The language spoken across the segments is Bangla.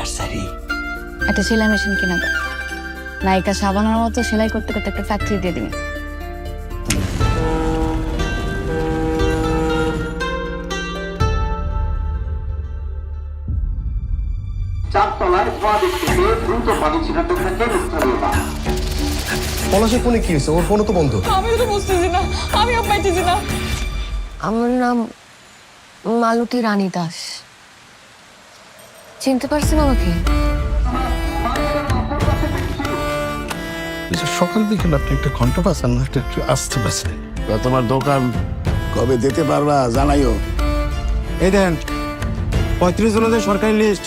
নার্সারি। একটা সেলাই মেশিন কিনা দাও, নায়িকা সাবানার মতো সেলাই করতে করতে একটা ফ্যাক্টরি দিয়ে দিন। পলাশের ফোনে কি হয়েছে? ওর ফোনও তো বন্ধ। আমি তো বুঝতেছি না, আমিও পাইতেছি না। আমার নাম মালতী রানী দাস। চিনতে পারছেন আমাকে? সকাল বিকেল আপনি একটা ঘন্টা পাচ্ছেন না, একটু আসতে পারছেন। তোমার দোকান কবে দিতে পারবা জানাইও। এই দেন 35 জনের সরকারি লিস্ট,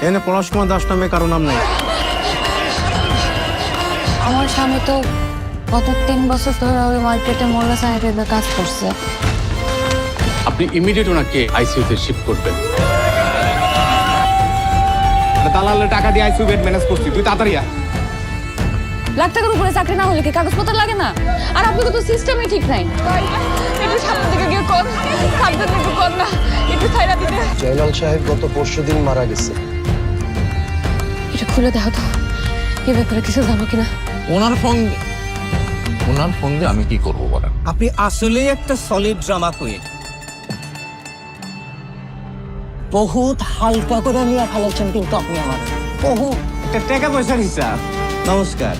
এনে পলাশ কুমার দাস নামে কারো নাম নেই। আমার স্বামী তো গত 3 বছর ধরে ওই মার্কেটে মোল্লা সাহেবের কাজ করছে। আপনি ইমিডিয়েট ওনাকে আইসিইউতে শিফট করবেন। দালালের টাকা দিয়ে আইসিইউ বেড ম্যানেজ করছি, তুই তাড়াতাড়ি আয়। লাখ টাকার উপরে চাকরি না হলে কি কাগজপত্র লাগে না? আর আপনাকে তো সিস্টেমই ঠিক নাই। একটু সামনের দিকে গিয়ে কর, সাবধানে একটু কর না, একটু ছাইরা দিতে। জয়নাল সাহেব গত পরশুদিন মারা গেছে। এটা খুলে দেখো তো, এ ব্যাপারে কিছু জানো কিনা? ওনার ফোন দিয়ে আমি কি করবো বলেন? আপনি আসলেই একটা সলিড ড্রামা কুইন। বহুত হালকা করে নিয়ে ফেলেছেন কিন্তু আপনি আমার বহুত। একটা টাকা পয়সার হিসাব। নমস্কার।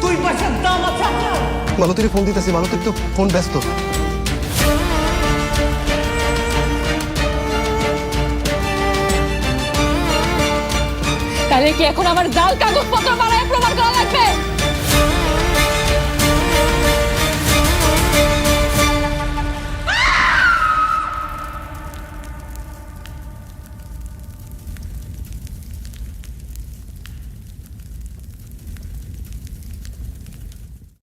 তুই পয়সার দাম আছে আপনার? মালতীর ফোন দিতেছি, মালতীর তো ফোন ব্যস্ত। তাহলে কি এখন আমার জাল কাগজপত্র বানায় প্রমাণ করা লাগবে?